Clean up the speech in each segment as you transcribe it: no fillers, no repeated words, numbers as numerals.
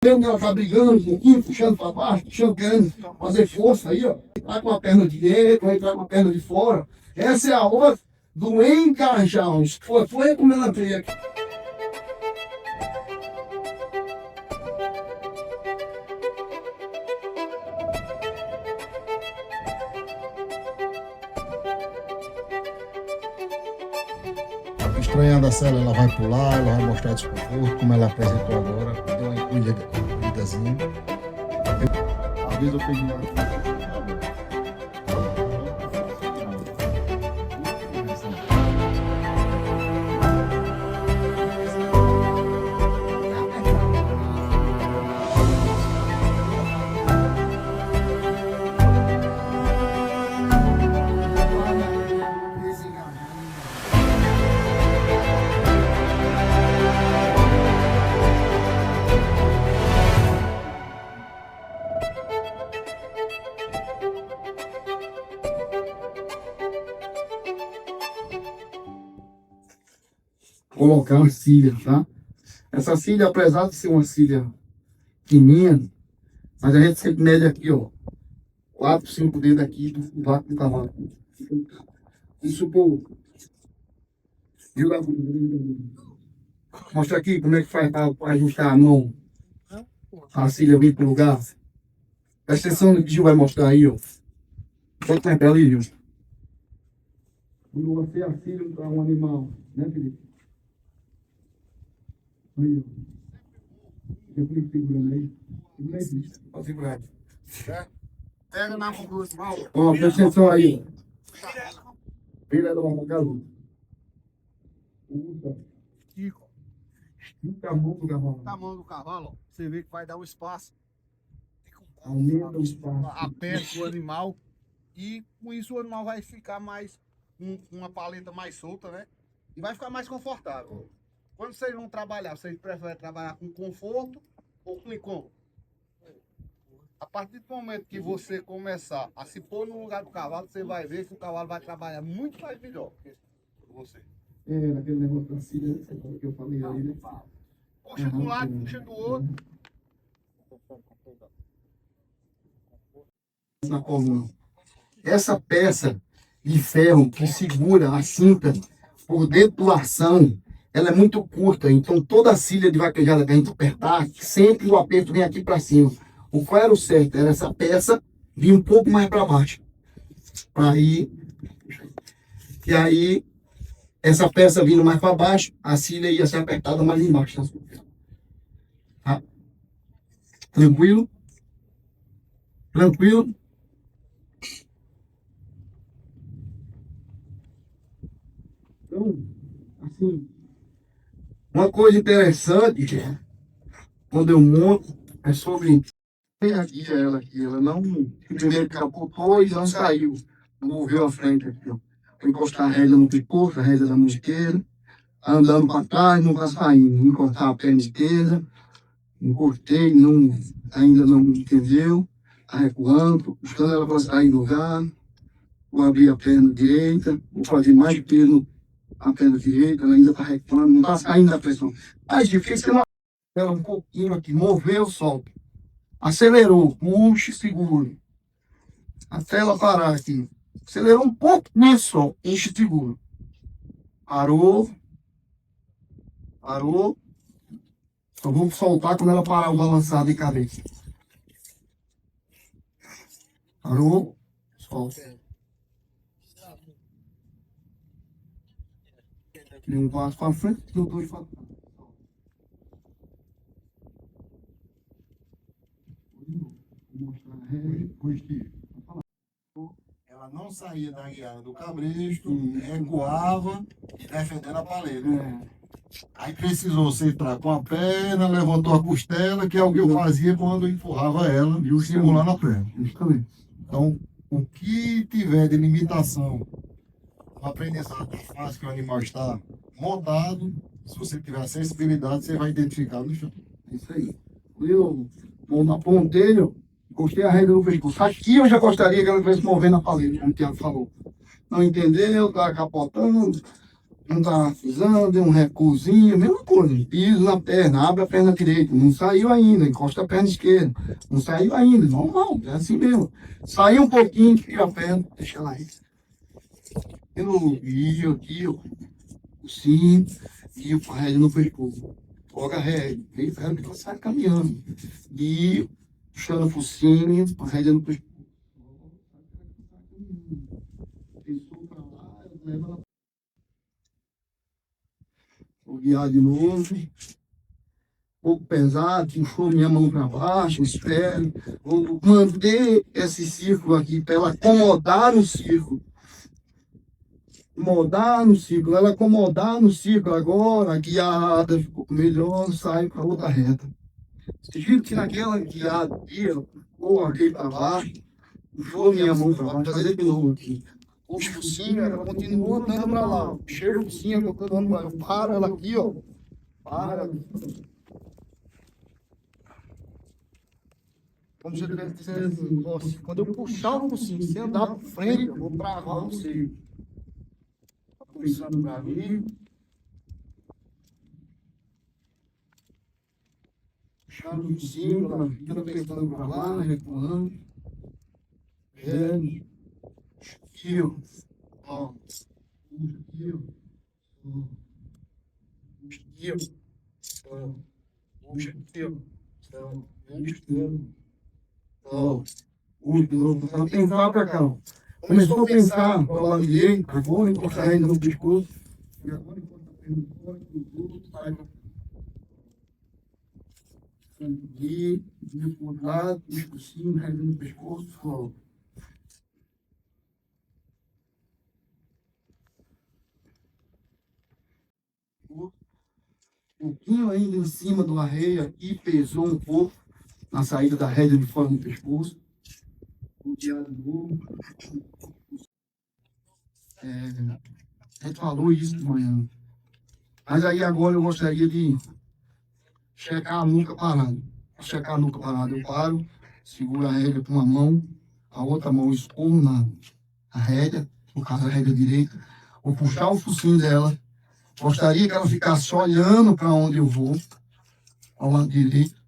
Vendo que ela tá brigando um pouquinho, puxando para baixo, puxando, querendo fazer força aí, ó. Tá com a perna de dentro, aí tá com a perna de fora. Essa é a hora do encaixar. Foi como ela fez aqui. Estranhando a cela, ela vai pular, ela vai mostrar desconforto, como ela apresentou agora. Deu uma encolhidazinha. Às vezes eu peguei uma... Colocar uma cilha, tá? Essa cilha, apesar de ser uma cilha fininha, mas a gente sempre mede aqui, ó, 4, 5 dedos aqui do vácuo do cavalo. Isso por... Mostra aqui como é que faz para ajustar a mão, a cilha vir pro lugar. Presta atenção no que o Gil vai mostrar aí, ó. Pode temperar ali, Gil. Quando você acilha para um animal, né, Felipe? Aí, ó. Eu fui segurando aí. Segura aí, Felipe. Pode segurar aí. Pega na mão do irmão. Ó, presta atenção aí. Vira da mão, garoto. Usa. Estica a mão do cavalo. A mão do cavalo, ó. Você vê que vai dar um espaço. Aumenta o espaço. Aperta o animal. E com isso o animal vai ficar mais com uma paleta mais solta, né? E vai ficar mais confortável. Quando vocês vão trabalhar, vocês preferem trabalhar com conforto ou com incômodo? A partir do momento que você começar a se pôr no lugar do cavalo, você vai ver que o cavalo vai trabalhar muito mais melhor que você. É, naquele negócio da cilha, que eu falei aí, né? Puxa de um lado, puxa do outro. Na coluna. Essa peça de ferro que segura a cinta por dentro do arção, ela é muito curta, então toda a cilha de vaquejada que a gente apertar, sempre o aperto vem aqui para cima. O qual era o certo? Era essa peça vir um pouco mais para baixo. Aí, e aí, essa peça vindo mais para baixo, a cilha ia ser apertada mais embaixo. Tá? Tranquilo? Tranquilo? Então, assim, uma coisa interessante, quando eu monto, é sobre aqui, ela não, primeiro capotou e não saiu, não moveu a frente aqui, ó. Vou encostar a rédea no pescoço, a rédea da mão esquerda, andando para trás, não está saindo, encostar a perna esquerda, encostei, não, ainda não entendeu, está recuando, puxando ela para sair do lugar, vou abrir a perna direita, vou fazer mais peso a perna direita, ela ainda está recuando, não está saindo da pressão. Mais difícil, ela um pouquinho aqui, moveu, solta. Acelerou, puxa e segura. Até ela parar aqui. Acelerou um pouco, né, só, enche e segura. Parou. Parou. Só vamos soltar quando ela parar o balançado de cabeça. Parou. Solta. Um passo para frente, dois para trás. Ela não saía da guiada do cabresto, recuava e defendendo a paleta. Aí precisou sentar com a perna, levantou a costela, que é o que eu fazia quando eu empurrava ela, simulando a perna. Então, o que tiver de limitação no aprendizado da fase que o animal está montado, se você tiver sensibilidade, você vai identificar no chão. É isso aí. Eu, na ponteira, encostei a rédea no pescoço. Aqui eu já gostaria que ela estivesse movendo a paleta, como o Tiago falou. Não entendeu, tá capotando, não tá pisando, deu um recuozinho, mesma coisa. Piso na perna, abre a perna direita, não saiu ainda, encosta a perna esquerda, não saiu ainda, normal, é assim mesmo. Saiu um pouquinho, tira a perna, deixa ela aí. E aqui, ó, o cinto, e o rédea no pescoço. Joga a rédea, vem ferro que ela sai caminhando. E puxando a focinho, a rédea no pescoço. Pensou pra lá, leva ela. Vou guiar de novo. Um pouco pesado, puxou minha mão para baixo, espero. Vou manter esse círculo aqui para ela acomodar no círculo. Acomodar no círculo. Ela acomodar no círculo agora, a guiada ficou melhor, sai para outra reta. Você viu que naquela guiada aqui, eu coloquei para baixo, puxou minha mão para baixo, fazer de novo aqui. Puxa o focinho, ela continua andando para lá. Puxei o focinho, eu tô dando para ela. Para ela aqui, ó. Para. Como se eu tivesse dizendo assim, nossa, quando eu puxar o focinho, se andar para frente, eu vou travar você. Tá pensando para mim. Puxando o focinho, ela fica apertando para lá, recuando. Aqui, ó. Ó. Aqui, ó. Puxa aqui, ó. Puxa aqui, ó. Puxa aqui, ó. Ó, de novo, tá pensar pra cá. Começou a pensar para o lado direito, agora encostar ainda no pescoço. E agora encosta a perna no corpo, do outro, sai pra aqui, vira pro outro lado, puxa por cima, ainda no pescoço, solta. Um pouquinho ainda em cima do arreio aqui, pesou um pouco na saída da rédea de fora do pescoço. O diário novo. A gente falou isso de manhã. Mas aí agora eu gostaria de checar a nuca parada. Checar a nuca parada, eu paro, seguro a rédea com uma mão, a outra mão escondo na rédea, no caso a rédea direita, vou puxar o focinho dela. Gostaria que ela ficasse olhando para onde eu vou, ao lado direito.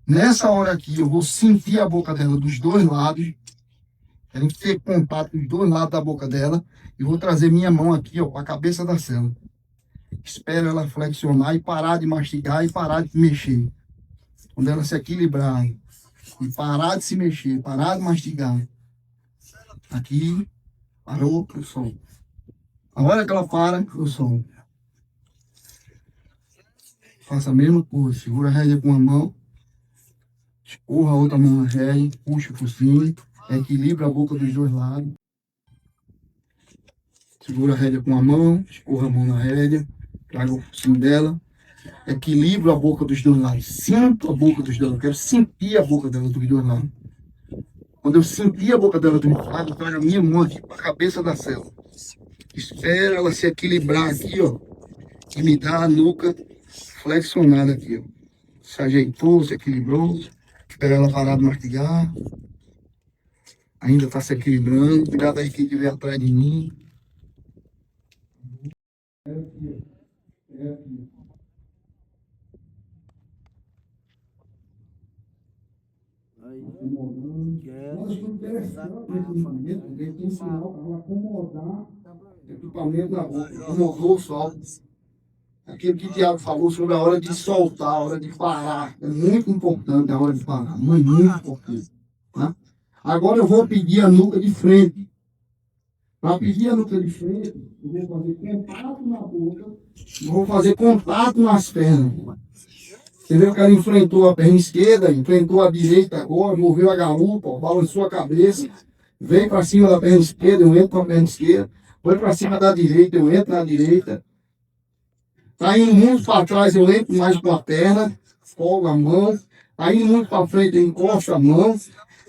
Nessa hora aqui, eu vou sentir a boca dela dos dois lados. Tem que ter contato dos dois lados da boca dela. E vou trazer minha mão aqui, ó, para a cabeça da célula. Espero ela flexionar e parar de mastigar e parar de mexer. Quando ela se equilibrar e parar de se mexer, parar de mastigar. Aqui, parou, eu solto. A hora que ela para, eu solto. Faça a mesma coisa, segura a rédea com uma mão, escorra a outra mão na rédea, puxa o focinho, equilibra a boca dos dois lados. Segura a rédea com uma mão, escorra a mão na rédea, traga o focinho dela, equilibra a boca dos dois lados, sinto a boca dos dois lados, quero sentir a boca dela dos dois lados. Quando eu sentir a boca dela dos dois lados, eu trago a minha mão aqui para a cabeça da célula. Espera ela se equilibrar aqui, ó, e me dá a nuca flexionada aqui, ó. Se ajeitou, se equilibrou. Espera ela parar de mastigar. Ainda está se equilibrando. Cuidado aí quem estiver atrás de mim. É aqui, ó. É aqui. Acomodando. Ele tem sinal para ela acomodar o equipamento na boca. Acomodou o sol. Aquilo que o Tiago falou sobre a hora de soltar, a hora de parar. É muito importante a hora de parar. Muito importante. Tá? Agora eu vou pedir a nuca de frente. Para pedir a nuca de frente, eu vou fazer contato na boca, vou fazer contato nas pernas. Você viu que ela enfrentou a perna esquerda, enfrentou a direita agora, moveu a garupa, ó, balançou a cabeça, veio para cima da perna esquerda, eu entro com a perna esquerda, foi para cima da direita, eu entro na direita. Tá indo muito para trás, eu entro mais com a perna, folgo a mão. Tá indo muito para frente, eu encosto a mão.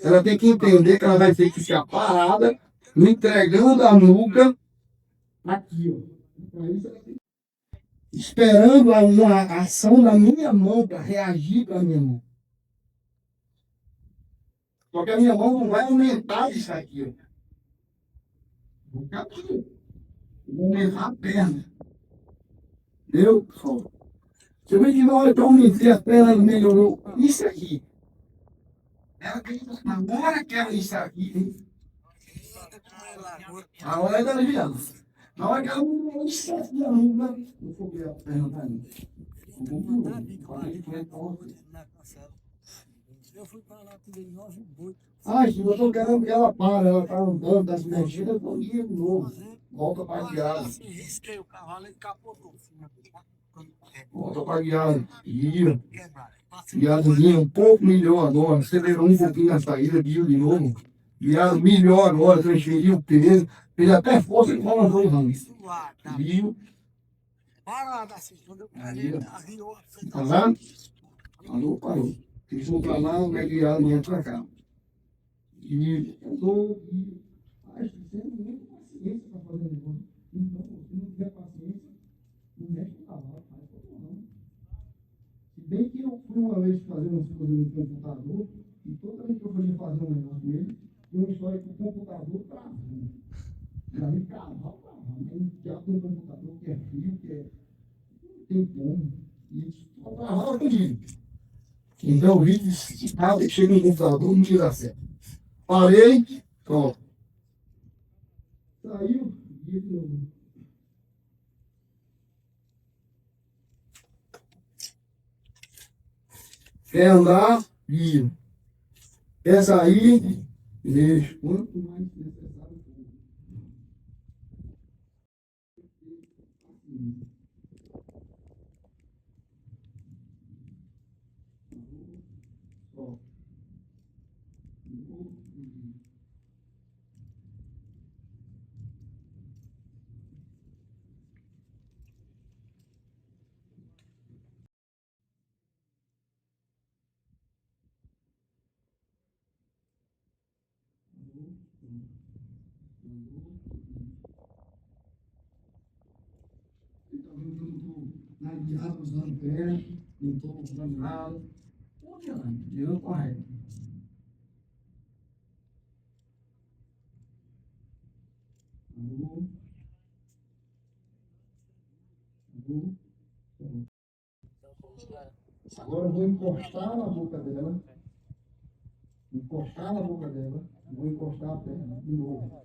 Ela tem que entender que ela vai ter que ficar parada, me entregando a nuca aqui, ó. Esperando uma ação da minha mão para reagir para a minha mão. Só que a minha mão não vai aumentar isso aqui, ó. Vou ficar aqui. Vou aumentar a perna. Entendeu, pessoal? Você vê que na hora que eu aumentei a perna, ela melhorou. Isso aqui. Ela acredita na hora que ela isso aqui. A hora da aliviada. Na hora que ela isso aqui, ela não vou ver a perna pra mim. Eu fui para lá, tirei 9 boi. Ah, se eu tô querendo que ela para, ela tá andando, tá se mexendo, eu tô guia de novo. Volta pra guiada. Assim, risquei o cavalo, ele capotou. Volta pra guiada. Guia. Quebrar. Guiadazinha um pouco melhor agora. Acelerou um pouquinho na saída, guia de novo. Guiado melhor agora, transferiu o peso. Fez até força que fala 2 anos. Viu? Parada assim, quando eu Aí, ó. arriou. Tá vendo? Parou, parou. Fiz um pra lá, vai guiar no pra cá. E eu tô. Acho que você não tem paciência para fazer negócio. Então, se não tiver paciência, não mexe com o cavalo, faz todo não. Se bem que eu fui uma vez fazer umas coisas no computador, e toda vez que eu fui fazer um negócio com ele, tinha uma história que o computador travou. Pra mim, cavalo travando. Tem um diabo no computador que é frio, que é. Não tem como. E só travava comigo. Então, o vídeo deixei no computador, não tira certo. Parei, ó. Saiu, e de novo. Quer andar, vira. Quer sair, deixa. Quanto mais necessário for. Ó. Então, eu não estou na guiada usando perna, não estou usando nada. Não adianta, eu correto. Alô? Alô? Agora eu vou encostar na boca dela. Encostar na boca dela. Vou encostar a perna de novo.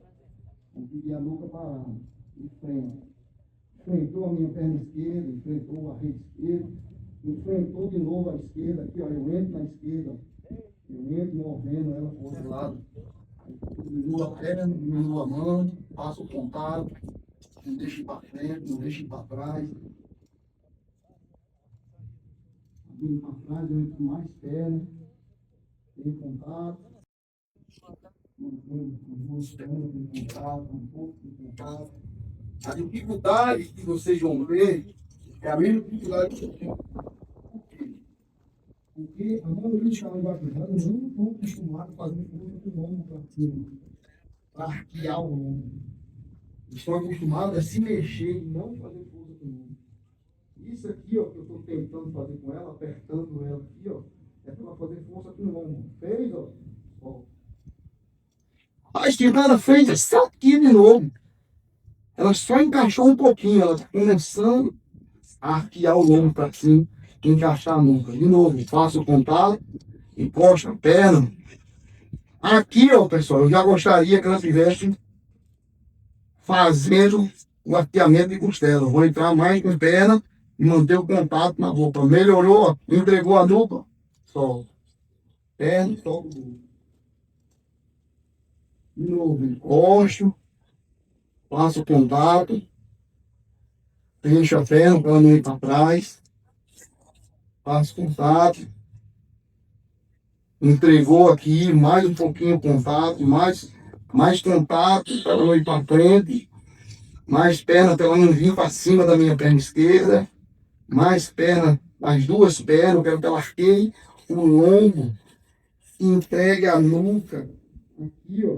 Vou pedir a nuca parada. E frente. Enfrentou a minha perna esquerda, enfrentou a rede esquerda, enfrentou de novo a esquerda, aqui ó, eu entro na esquerda, eu entro movendo ela para o outro lado, diminuo a perna, diminuo a mão, passo o contato, não deixo ir para frente, não deixo ir para trás, abrindo para trás, eu entro com mais perna, tenho contato, não vou esperando, tenho contato, um pouco de contato. A dificuldade que vocês vão ver é a mesma dificuldade que eu tenho. Por quê? Porque a maioria dos caras vaquejados não estão acostumados a fazer força com o ombro para cima, para arquear o ombro. Eles estão acostumados a se mexer e não fazer força com o ombro. Isso aqui, ó, que eu estou tentando fazer com ela, apertando ela aqui, ó, é para ela fazer força com o ombro. Fez, ó. A esticada fez isso aqui de novo. Ela só encaixou um pouquinho, ela está começando a arquear o ombro para cima, encaixar a nuca. De novo, faço o contato, encosto a perna. Aqui, ó, pessoal, eu já gostaria que ela estivesse fazendo o arqueamento de costela. Vou entrar mais com perna e manter o contato na boca. Melhorou, ó, entregou a nuca, solta. Perna, solta o ombro. De novo, encosto, faço o contato. Fecho a perna para ela não ir para trás. Faço contato. Entregou aqui, mais um pouquinho o contato, mais contato para ela não ir para frente. Mais perna para ela não vir para cima da minha perna esquerda. Mais perna, as duas pernas, eu quero que ela arqueie o lombo. Entregue a nuca. Aqui, ó.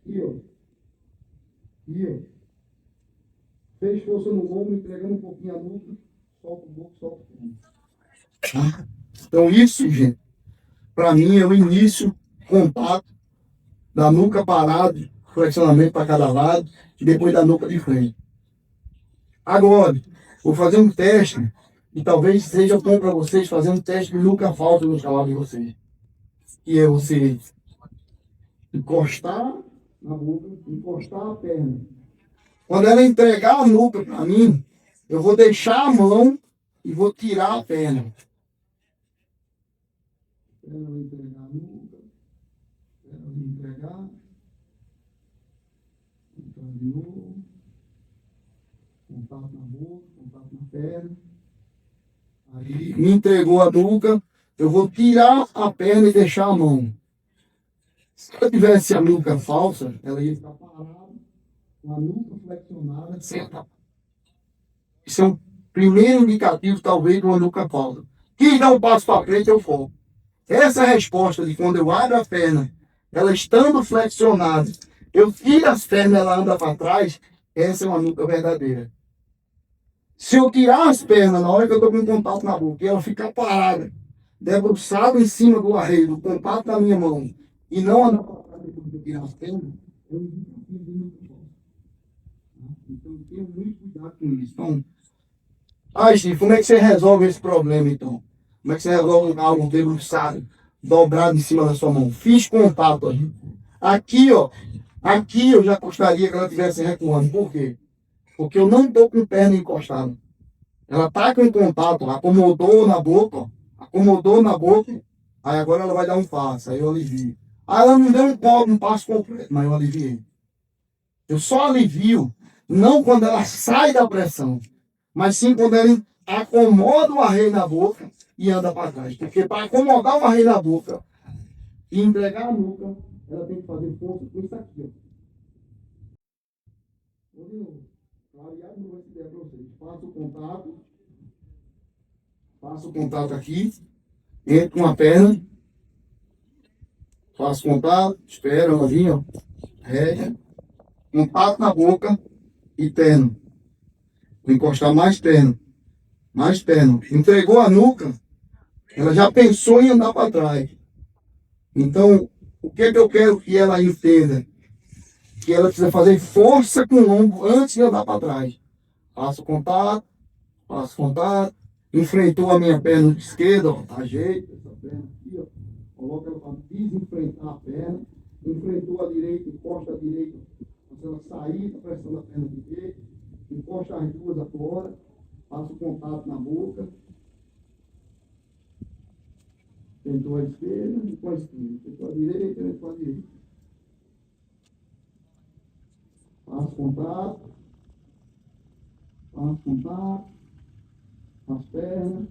Aqui, ó. Aqui, ó. Fez força no ombro, entregando um pouquinho a nuca, solta o boco, solta o ombro. Tá? Então isso, gente, para mim é o início, contato da nuca parada, flexionamento para cada lado, e depois da nuca de frente. Agora, Vou fazer um teste e talvez seja bom para vocês fazer um teste que nunca falta no cavalo de vocês. Que é você encostar na boca, encostar a perna. Quando ela entregar a nuca para mim, eu vou deixar a mão e vou tirar a perna. Ela vai entregar a nuca, ela vai entregar, entrar de novo, contato na boca, contato na perna. Aí me entregou a nuca, eu vou tirar a perna e deixar a mão. Se eu tivesse a nuca falsa, ela ia ficar parada, com a nuca flexionada, sentada. Isso é um primeiro indicativo, talvez, de uma nuca falsa. Quis dar um passo para frente, eu foco. Essa é a resposta de quando eu abro a perna, ela estando flexionada, eu tiro as pernas, ela anda para trás, essa é uma nuca verdadeira. Se eu tirar as pernas na hora que eu estou com contato na boca, e ela ficar parada, debruçada em cima do arreio, do contato da minha mão, e não andar para trás depois que eu tirar as pernas, eu não preciso de nuca falsa. Então, tenha muito cuidado com isso. Então, Steve, como é que você resolve esse problema, então? Como é que você resolve algo debruçado, dobrado em cima da sua mão? Fiz contato aí. Aqui, ó. Aqui eu já gostaria que ela estivesse recuando. Por quê? Porque eu não estou com perna encostada. Ela está com contato, acomodou na boca, ó. Acomodou na boca. Aí agora ela vai dar um passo, aí eu alivio. Aí ela não deu um passo completo, mas eu aliviei. Eu só alivio, não quando ela sai da pressão, mas sim quando ela acomoda o arreio na boca e anda para trás. Porque para acomodar o arreio na boca e entregar a nuca, ela tem que fazer força com isso aqui. Ó. De novo, clareado não vai se der para vocês. Faço o contato aqui, entro com a perna, faço contato, espero ela vir, ó, rédea, contato na boca e perna. Vou encostar mais perna. Mais perna. Entregou a nuca, ela já pensou em andar para trás. Então, o que é que eu quero que ela entenda? Que ela precisa fazer força com o lombo antes de andar para trás. Faço contato, enfrentou a minha perna esquerda, ó, ajeita essa perna aqui, ó, coloca ela para desenfrentar a perna, enfrentou a direita, encosta a direita, se ela sair da pressão da perna direita, encosta as duas afora, faço contato na boca, tentou a esquerda e com a esquerda, tentou a direita e com a direita. Faço contato, as pernas,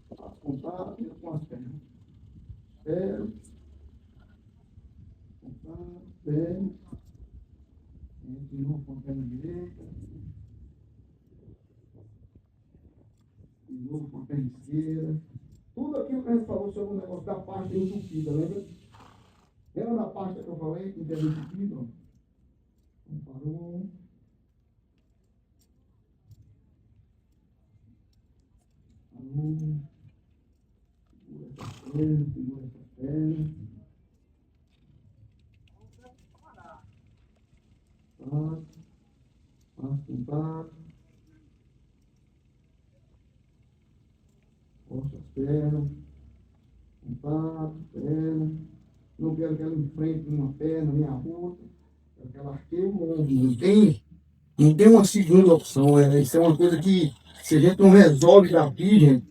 faço contato com as pernas. Espero, contato, perna, de novo com a perna direita, de novo com a perna esquerda. Tudo aquilo que a gente falou sobre o negócio da pasta entupida, lembra? Lembra da pasta que eu falei, que era entupida? Então, parou. Parou. Segura essa perna. Faço contato. Força as pernas. Contato, perna. Não quero que ela enfrente uma perna nem a outra. Quero que ela arqueie o ombro. Não tem uma segunda opção. Isso é uma coisa que, se a gente não resolve daqui, gente,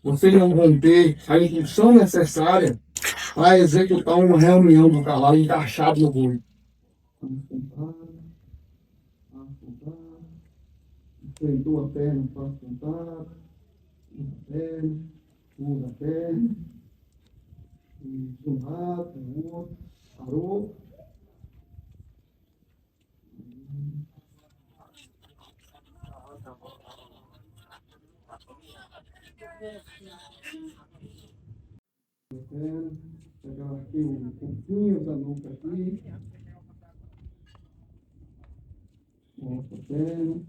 vocês não vão ter a instrução necessária para executar uma reunião do cavalo encaixado no boi. Enfrentou a perna, faço contato. Usa a perna. De um lado, do outro. Parou. Pegar aqui o pouquinho da nuca aqui. Mostra a perna.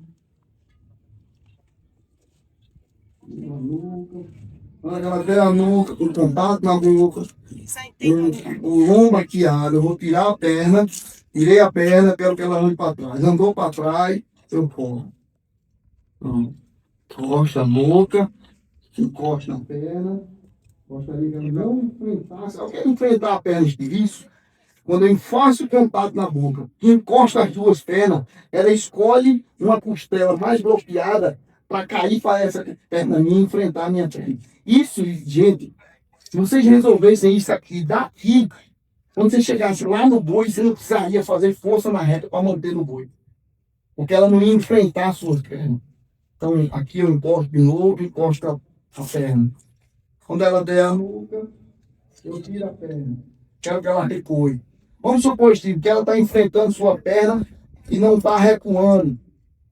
A nuca. Quando ela der a nuca, com contato na boca, Sem tempo. o lombo arqueado, eu vou tirar a perna, tirei a perna, quero que ela ande para trás. Andou para trás, eu corro. Então, encosta a boca, encosta a perna, gostaria que ela não enfrentasse. Eu quero enfrentar a perna isso. Quando eu faço o contato na boca, encosta as duas pernas, ela escolhe uma costela mais bloqueada para cair para essa perna minha e enfrentar a minha perna. Isso, gente, se vocês resolvessem isso aqui, daqui, quando você chegasse lá no boi, você não precisaria fazer força na reta para manter no boi. Porque ela não ia enfrentar as suas pernas. Então, aqui eu encosto de novo, encosto a perna. Quando ela der a nuca, eu tiro a perna. Quero que ela recue. Vamos supor, Steve, que ela está enfrentando sua perna e não está recuando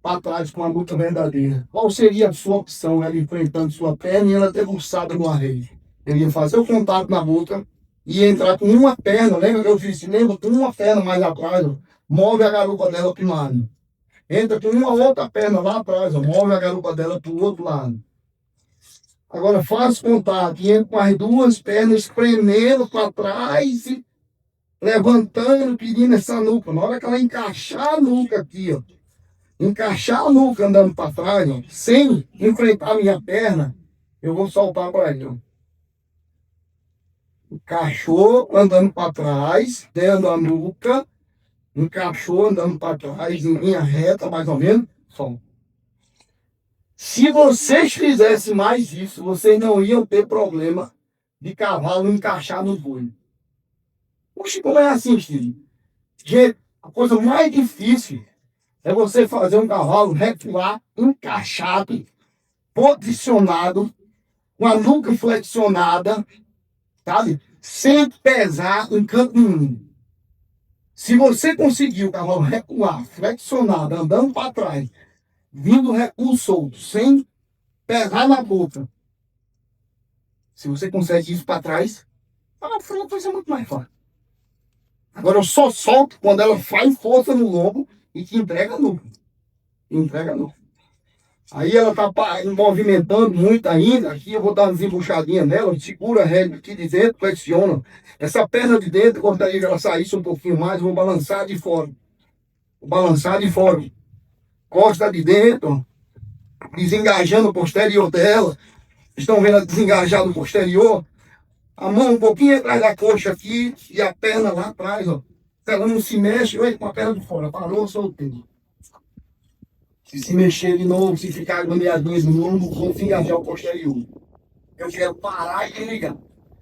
para trás com a luta verdadeira. Qual seria a sua opção? Ela enfrentando sua perna e ela debruçada no arreio. Ele ia fazer o contato na luta e ia entrar com uma perna, lembra que eu disse? Lembra com uma perna mais atrás, ó, move a garupa dela para o lado. Entra com uma outra perna lá atrás, ó, move a garupa dela para o outro lado. Agora faz contato e entra com as duas pernas espremendo para trás e levantando, pedindo essa nuca. Na hora que ela encaixar a nuca aqui, ó, encaixar a nuca andando para trás, ó, sem enfrentar a minha perna, eu vou soltar para ele. Ó. Encaixou andando para trás, dando a nuca, encaixou andando para trás, em linha reta, mais ou menos, só. Se vocês fizessem mais isso, vocês não iam ter problema de cavalo encaixar no boi. Oxe, como é assim, Steve? Gente, a coisa mais difícil é você fazer um cavalo recuar, encaixado, posicionado, com a nuca flexionada, sabe? Sem pesar em canto nenhum. Se você conseguir o cavalo recuar, flexionado, andando para trás, vindo recuo solto, sem pesar na boca, se você consegue isso para trás, para frente vai ser muito mais fácil. Agora eu só solto quando ela faz força no lombo e te entrega a nuca. Entrega a nuca. Aí ela tá movimentando muito ainda. Aqui eu vou dar uma desembuchadinha nela, segura a rédea aqui de dentro, flexiona. Essa perna de dentro, gostaria que ela saísse um pouquinho mais, vou balançar de fora. Vou balançar de fora. Costa de dentro, desengajando o posterior dela. Estão vendo ela desengajar no posterior? A mão um pouquinho atrás da coxa aqui e a perna lá atrás, ó. Se ela não se mexe, olha com a perna de fora. Parou, soltei. Se mexer de novo, se ficar agoniadinho de novo, vou engajar o posterior. Eu quero parar e desligar.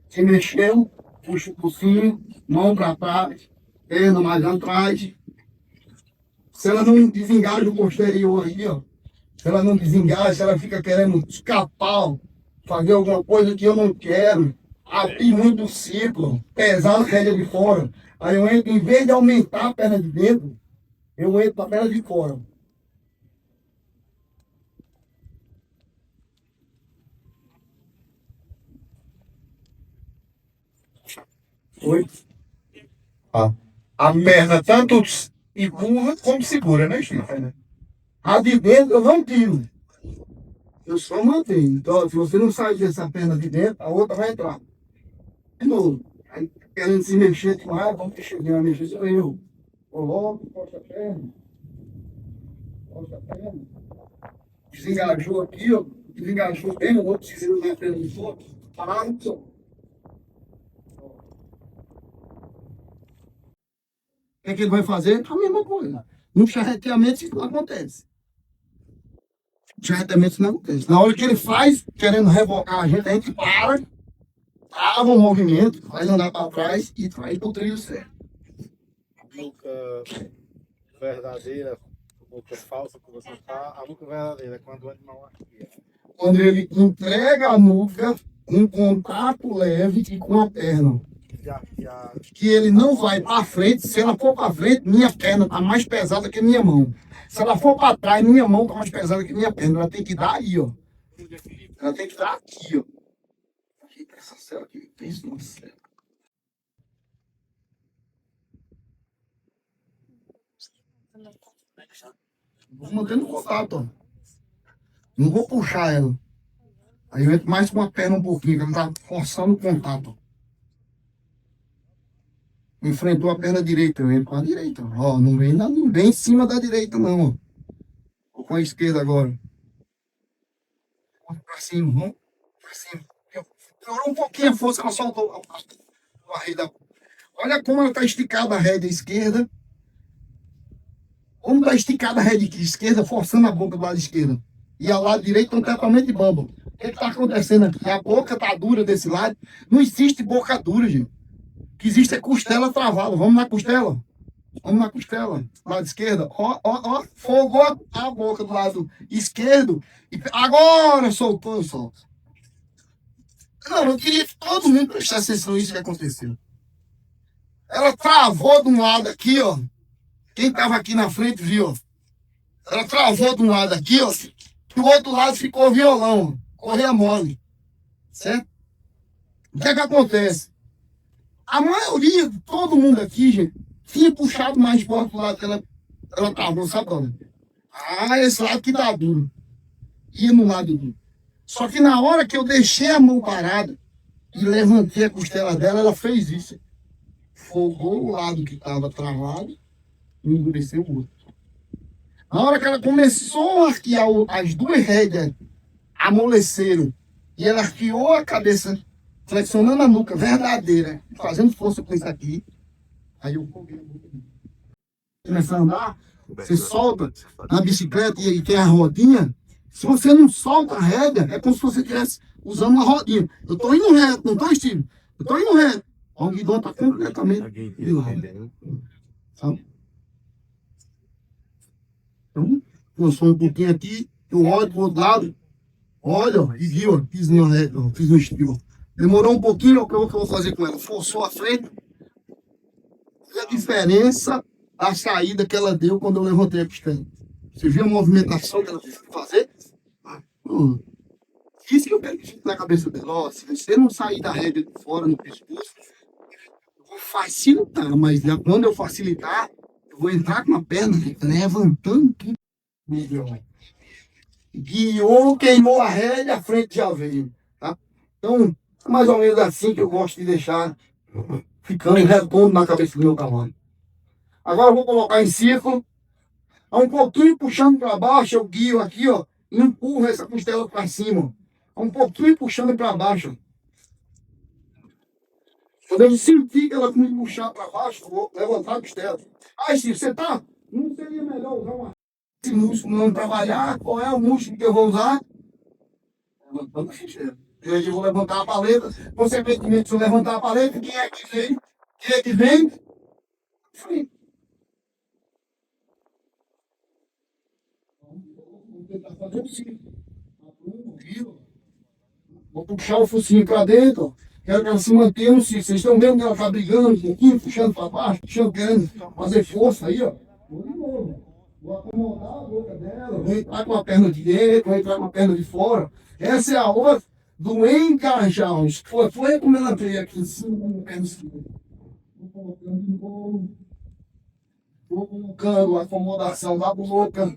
Se mexeu, puxa por cima, mão para trás, perna mais atrás. Se ela não desengaja o posterior aí, ó. Se ela não desengaja, se ela fica querendo escapar, ó, fazer alguma coisa que eu não quero, abrir muito o ciclo, pesar a rédea de fora. Aí eu entro, em vez de aumentar a perna de dentro, eu entro para a perna de fora. Oi? A perna tanto empurra como segura, né, Chico? A de dentro eu não tiro. Eu só mantenho. Então, se você não sair dessa perna de dentro, a outra vai entrar. De novo. Aí, querendo se mexer demais, vamos mexer, vai mexer, sou eu. Coloco, posta a perna. Posta a perna. Desengajou aqui, ó. Desengajou bem, eu vou precisando da perna de fora. Parado, só. O que é que ele vai fazer? A mesma coisa. No charreteamento isso não acontece. Charreteamento isso não acontece. Na hora que ele faz, querendo revocar a gente para, trava o movimento, faz andar para trás e traz para o trilho certo. Nuca verdadeira, nuca falsa que você tá, a nuca verdadeira é quando o animal arqueia. Quando ele entrega a nuca com contato leve e com a perna. Que ele não vai para frente. Se ela for para frente, minha perna está mais pesada que minha mão. Se ela for para trás, minha mão está mais pesada que minha perna. Ela tem que dar aí, ó. Ela tem que dar aqui, ó. Aqui, essa cela aqui. Isso, nossa. Vou mantendo contato, ó. Não vou puxar ela. Aí eu entro mais com a perna um pouquinho, que ela tá forçando o contato. Enfrentou a perna direita, eu entro com a direita. Ó, não vem em cima da direita, não. Ó. Vou com a esquerda agora. Pra cima, vamos pra cima. Piorou um pouquinho a força, ela soltou a rede. Olha como ela tá esticada a rede esquerda. Como tá esticada a rede esquerda, forçando a boca do lado esquerdo. E ao lado direito estão totalmente bamba. O que está acontecendo aqui? A boca tá dura desse lado. Não existe boca dura, gente. O que existe é costela travada. Vamos na costela? Vamos na costela. Lado esquerdo. Ó, ó, ó. Fogou a boca do lado esquerdo. E agora soltou, solta. Não, eu queria que todo mundo prestasse atenção nisso que aconteceu. Ela travou de um lado aqui, ó. Quem estava aqui na frente viu, ó. Ela travou de um lado aqui, ó. Do outro lado ficou violão, correia mole. Certo? O que é que acontece? A maioria, todo mundo aqui, gente, tinha puxado mais forte do lado que ela travou, sabe, dona? Ah, esse lado que tá duro. Ia no lado duro. Só que na hora que eu deixei a mão parada e levantei a costela dela, ela fez isso. Folgou o lado que estava travado e endureceu o outro. Na hora que ela começou a arquear as duas rédeas, amoleceram, e ela arqueou a cabeça, flexionando a nuca verdadeira, fazendo força com isso aqui, aí eu foguei a boca. Começa a andar, você solta na bicicleta e tem a rodinha. Se você não solta a rédea, é como se você estivesse usando uma rodinha. Eu estou indo reto, não estou estindo. Eu estou indo reto. O guidão está completamente de lado. Sabe? Então, eu sou um pouquinho aqui, eu olho para o outro lado, olha, ó, e vi, ó, fiz no estilo. Demorou um pouquinho, o que eu vou fazer com ela? Forçou a frente. E a diferença da saída que ela deu quando eu levantei a costela. Você viu a movimentação que ela teve que fazer? Isso que eu quero que fique na cabeça dela. Ó, se você não sair da rédea de fora no pescoço, eu vou facilitar, mas quando eu facilitar, eu vou entrar com a perna levantando tudo. Guiou, queimou a rédea, a frente já veio. Tá? Então, é mais ou menos assim que eu gosto de deixar ficando redondo na cabeça do meu cavalo. Agora eu vou colocar em círculo, um pouquinho puxando para baixo, eu guio aqui, ó, e empurro essa costela para cima. Um pouquinho puxando para baixo. Quando eu sentir que ela me puxar para baixo, eu vou levantar a costela. Aí, se você tá, não seria melhor usar esse músculo não trabalhar? Qual é o músculo que eu vou usar? Levantando a costela. Eu vou levantar a paleta. Consequentemente, se eu levantar a paleta, quem é que vem? Quem é que vem? Frente. Vou tentar fazer o círculo. Vou puxar o focinho para dentro. Quero que ela se mantenha no círculo. Vocês estão vendo que ela está brigando um pouquinho, puxando para baixo, puxando, querendo fazer força aí, ó. Vou de novo. Vou acomodar a boca dela, vou entrar com a perna de dentro, vou entrar com a perna de fora. Essa é a hora do encaixar. Foi como ela veio aqui em cima, com a perna esquerda. Vou colocando de novo. Vou colocando a acomodação da boca.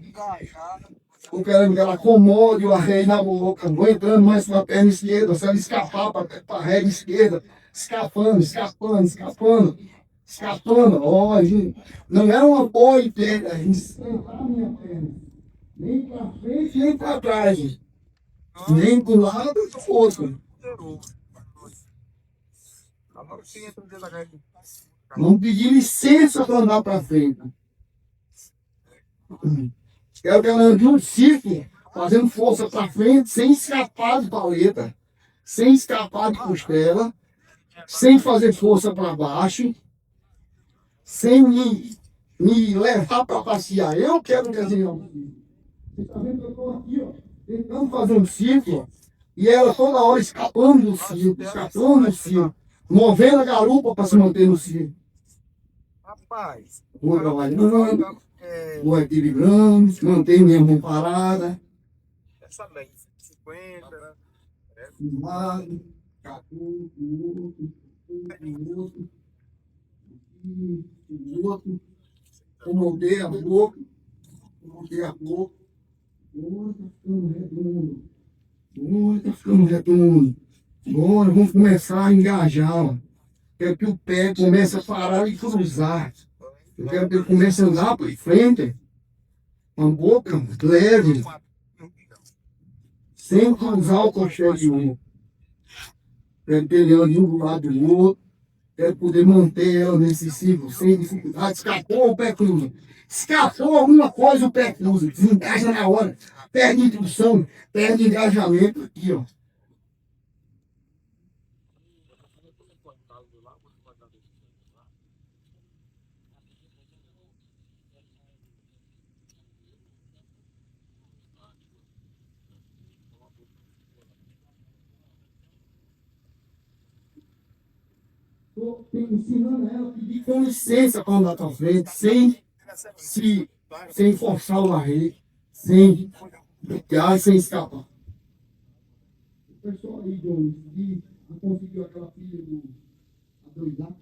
Estou querendo que ela acomode o arreio na boca. Vou entrando mais para a perna esquerda. Se ela escapar para a rédea esquerda, escapando, escapando, escapando, escapando. Ó, gente, não é uma boa ideia a gente sentar a minha perna. Nem para frente, nem para trás. Gente. Nem do lado, nem do outro. Não pedir licença para andar para frente. Quero que ela ande um círculo, fazendo força para frente, sem escapar de paleta, sem escapar de costela, sem fazer força para baixo, sem me levar para passear. Eu quero desenhar um círculo. Você está vendo que eu estou aqui, ó, tentando fazer um círculo, e ela toda hora escapando do círculo, movendo a garupa para se manter no círculo. Rapaz, Vou trabalhando, vou equilibrando, mantenho minha mão parada. essa lei, 50, né? Um lado, 14, o outro, o outro, o outro. Eu moldei a boca, o outro ficando redondo. Oi, tá ficando redondo. Agora vamos começar a engajar, ó. Quero que o pé comece a parar e cruzar. Eu quero que ele comece a andar para frente, com a boca leve, sem cruzar o posterior. Quero ter ela de um do lado do outro. Quero poder manter ela nesse ciclo sem dificuldade. Escapou, o pé cruza. Escapou alguma coisa, o pé cruza. Desengaja na hora. Perde intuição, perde engajamento aqui, ó. Estou ensinando ela a pedir com licença para andar para frente, sem forçar o arreio, sem brigar, sem escapar. O pessoal aí, Jones, que não conseguiu aquela filha do adoidar,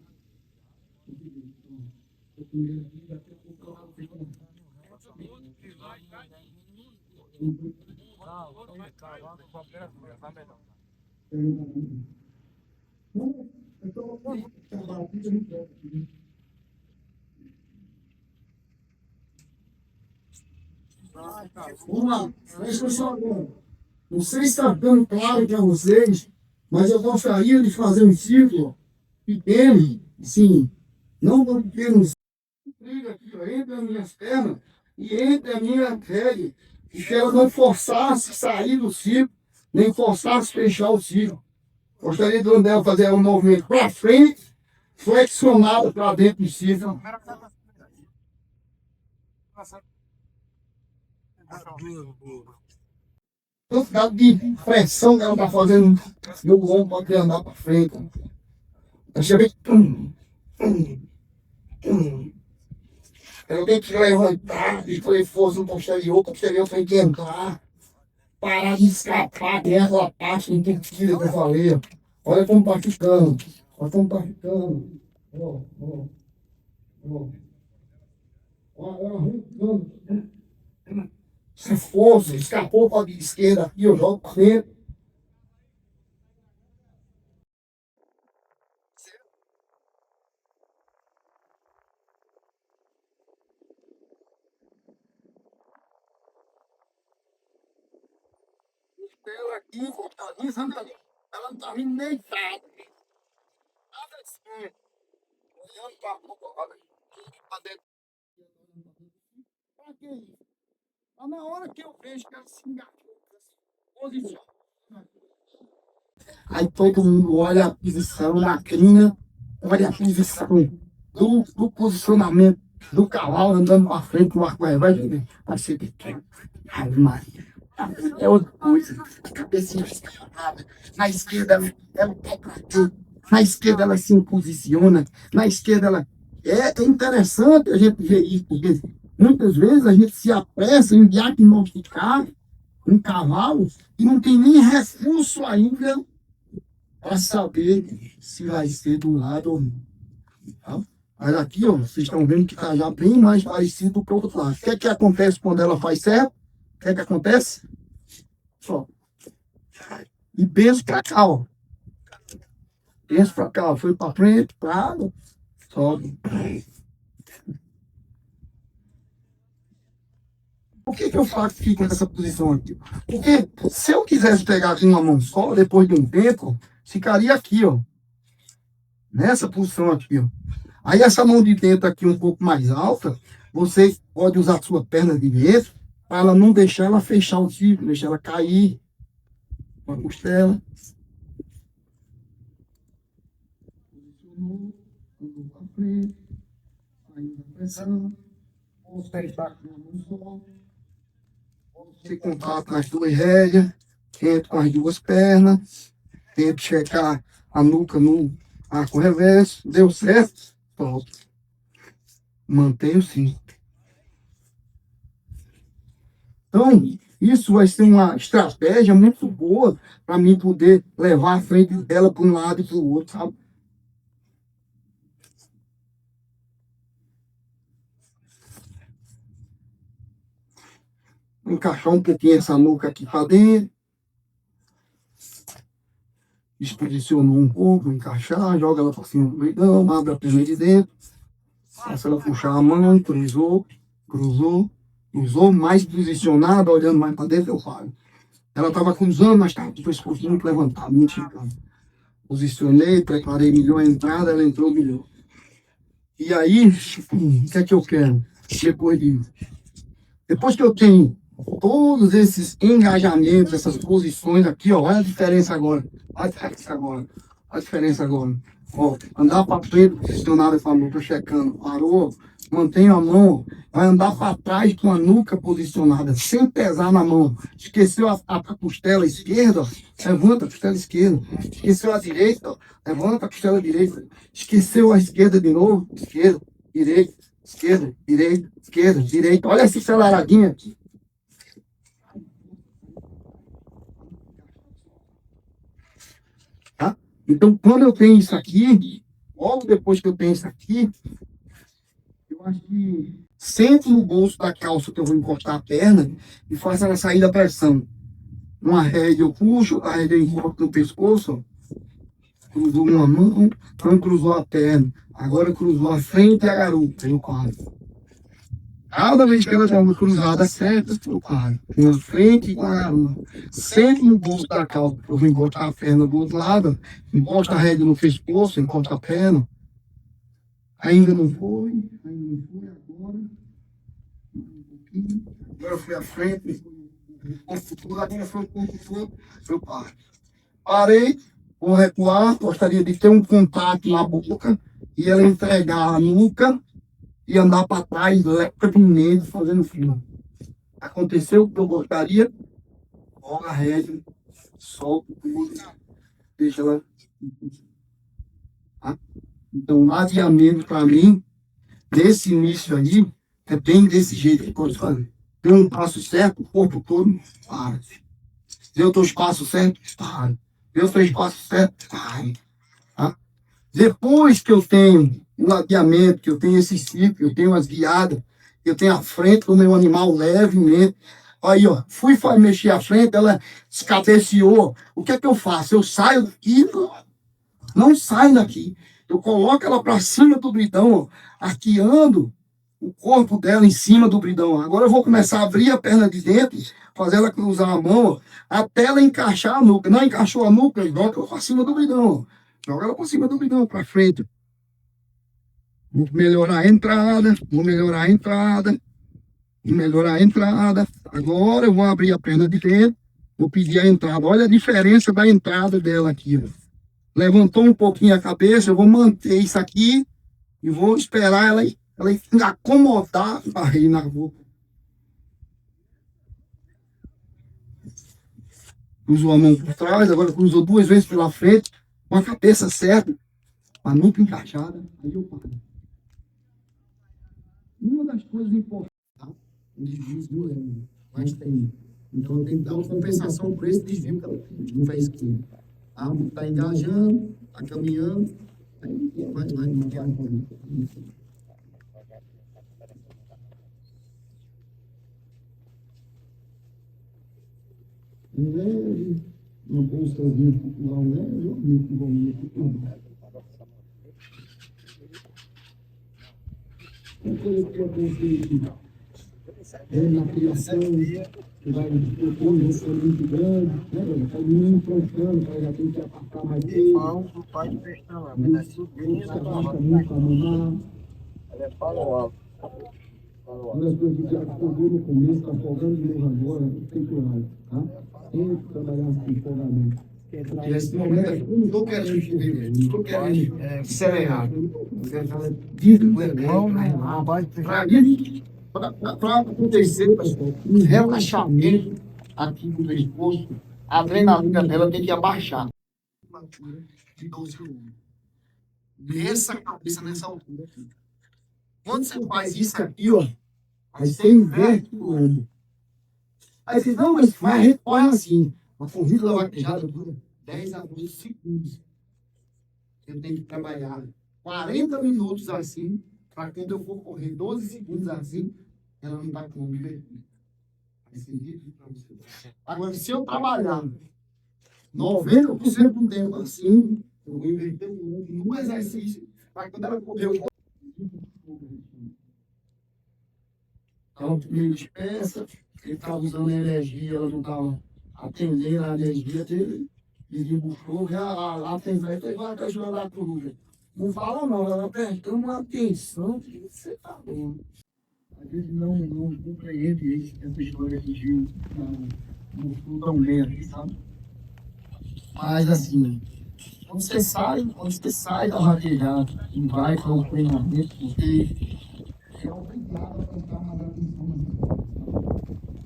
conseguiu. Então, o primeiro aqui, daqui a pouco ela vai ficar. Não, então, vamos lá, presta atenção agora. Não sei se está dando claro para vocês, mas eu gostaria de fazer um círculo pequeno, sim, não tão pequeno, comprido aqui, ó, entre as minhas pernas e entre a minha pele, e que ela não forçasse sair do círculo, nem forçasse fechar o círculo. Gostaria de ela fazer um movimento para frente, flexionado para dentro do círculo. Quantidade de pressão que ela está fazendo no ombro para poder andar para frente. Deixa eu ver. Ela tem que levantar e fazer força no posterior, o posterior tem que entrar. Parar de escapar dessa parte entendida que eu falei. Olha como está ficando. Olha como está ficando. Ó, ó, ó. Olha ela arrancando. Se fosse, escapou para a esquerda aqui, eu jogo para frente. Ela aqui, ela não está vindo deitada. Nada assim. Olhando para dentro. Para que isso? Mas na hora que eu vejo que ela se engatou, posiciona. Aí todo mundo olha a posição da crina, olha a posição do posicionamento do cavalo andando para frente, o arco vai ser pequeno. Ai, Maria. É outra coisa. A cabecinha escalada. Na esquerda ela vai para tudo. Na esquerda ela se posiciona. Na esquerda ela. É interessante a gente ver isso, porque muitas vezes a gente se apressa em diagnosticar um cavalo e não tem nem recurso ainda para saber se vai ser do lado ou não. Tá? Mas aqui, ó, vocês estão vendo que está já bem mais parecido do outro lado. O que é que acontece quando ela faz certo? O que é que acontece? Só. E penso para cá, ó. Penso para cá, ó. Foi para frente, parado, sobe. Por que eu faço fico nessa posição aqui? Porque se eu quisesse pegar com uma mão só, depois de um tempo, ficaria aqui, ó. Nessa posição aqui, ó. Aí essa mão de dentro aqui um pouco mais alta, você pode usar a sua perna de dentro para ela não deixar ela fechar o círculo, deixar ela cair com a costela. Posicionou, andou para frente, saindo da pressão, os pés está com a mão só. Você contato as duas rédeas, entra com as duas pernas, tenta checar a nuca no arco reverso, deu certo, pronto. Mantenho sim. Então, isso vai ser uma estratégia muito boa para mim poder levar a frente dela para um lado e para o outro, sabe? Encaixar um pouquinho essa nuca aqui para dentro. desposicionou um pouco, encaixar, joga ela para cima do peitão, abre a perna de dentro, faça ela puxar a mão, cruzou, mais posicionada, olhando mais para dentro, eu falo. Ela estava cruzando, mas estava com o pescoço muito levantado, muito esticado. Posicionei, preparei melhor a entrada, ela entrou melhor. E aí, o que é que eu quero? Depois que eu tenho todos esses engajamentos, essas posições aqui, ó, olha a diferença agora. Olha a diferença agora. Olha a diferença agora. Ó, andar para frente, posicionado essa nuca, checando. Parou, mantém a mão, vai andar para trás com a nuca posicionada, sem pesar na mão. Esqueceu a costela esquerda, ó, levanta a costela esquerda. Esqueceu a direita, ó, levanta a costela direita. Esqueceu a esquerda de novo, esquerda, direita, esquerda, direita, esquerda, direita. Olha essa aceleradinha aqui. Tá? Então, quando eu tenho isso aqui, logo depois que eu tenho isso aqui, eu acho que sento no bolso da calça que eu vou encostar a perna e faço ela sair da pressão. Uma rédea eu puxo, a rédea eu encosto no pescoço, ó. Cruzou uma mão, não cruzou a perna. Agora cruzou a frente e a garupa, eu quadro. Cada vez que ela dá uma cruzada certa, eu paro. Com a frente e com a garupa. Sempre no bolso da calça. Eu vou encostar a perna do outro lado, encosta a rédea no pescoço, encosta a perna. Ainda não foi agora. Um pouquinho. Agora foi a frente, o corpo todo, agora foi o corpo todo, eu paro. Parei, vou recuar, gostaria de ter um contato na boca e ela entregar a nuca e andar para trás, levemente, fazendo fio. Aconteceu o que eu gostaria, rola a rédea, solta tudo, deixa ela. Tá? Então, o adiamento para mim, desse início aí, é bem desse jeito que eu estou falando. Deu um passo certo, o corpo todo, para. Deu dois passos certos, para. Deu três passos certos, para. Tá? Depois que eu tenho o ladeamento, que eu tenho esse ciclo, eu tenho as guiadas, eu tenho a frente do meu animal levemente. Aí, ó, fui mexer a frente, ela descabeceou. O que é que eu faço? Eu saio daqui, não saio daqui. Eu coloco ela para cima do bridão, ó, arqueando o corpo dela em cima do bridão. Agora eu vou começar a abrir a perna de dentro, fazer ela cruzar a mão, ó, até ela encaixar a nuca. Não encaixou a nuca, joga ela para cima do bridão, ó. Joga ela para cima do bidão, para frente. Vou melhorar a entrada, melhorar a entrada. Agora eu vou abrir a perna de dentro, vou pedir a entrada. Olha a diferença da entrada dela aqui. Ó. Levantou um pouquinho a cabeça, eu vou manter isso aqui e vou esperar ela acomodar a barriga na boca. Cruzou a mão por trás, agora cruzou duas vezes pela frente, com a cabeça certa, a nuca encaixada, aí eu paro. Uma das coisas importantes, tá? O desvio é, mas tem. Então eu tenho que dar uma compensação por esse desvio que ela não fez aqui. Está engajando, está caminhando, aí vai enviar um pouquinho. Leve, uma bolsazinha cultural leve, eu meio que vou meio que tudo. Uma coisa que eu aconselho na criação, que vai propor isso muito grande, né? Está o menino plantando, já tem que apartar mais dele. O pai de pestão lá, mas é sobrinho da Abaixa muito para mamar. Ela é palo alto. Uma das coisas que já afogou no começo, está afogando de novo agora, tem coragem, tá? Tem que trabalhar assim, empolgamento. Nesse momento, eu não estou querendo escrever, não estou querendo ser errado. Eu quero falar para acontecer, pessoal, um relaxamento aqui do pescoço, a adrenalina dela tem que abaixar. De 12 anos. Desça a cabeça nessa altura aqui. Quando você faz isso aqui, ó, aí você inverte o ombro. Aí você não, mas vai, recorre assim. A corrida da vaquejada dura 10 a 12 segundos. Eu tenho que trabalhar 40 minutos assim, para quando eu for correr 12 segundos assim, ela não está com o ombro invertido. Agora, se eu trabalhar 90% do tempo, assim, eu inventei um exercício para quando ela correu. Ela meio de peça, ele estava usando energia, ela não estava atendendo a energia dele, ele buscou, lá tem velho, tem vai ajudar a coruja. Não fala não, ela prestando uma atenção que você está vendo. Às vezes não compreende essa história que Gil não estudam bem aqui, sabe? Mas assim, quando você sai da vaquejada e vai para o treinamento, você é obrigado a prestar mais atenção.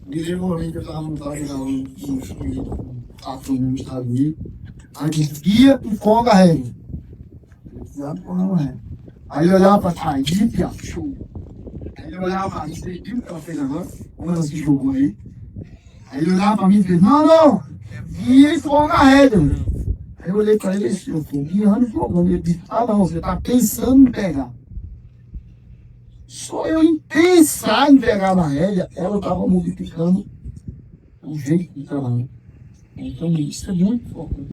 Demorei que eu estava no vaquejão nos Estados Unidos, aí disse, guia e folga a regra. Aí eu olhava para trás, pia, show. Aí ele olhava para mim, você viu o que ela fez agora? Quando ela se jogou aí. Aí ele olhava para mim e disse, não, guia e folga a regra. Aí eu olhei para ele e disse, eu estou guiando e folgando. Ele disse, não, você está pensando em pegar. Só eu em pensar em pegar na rédea, ela estava modificando o jeito de trabalhar. Então isso é muito importante.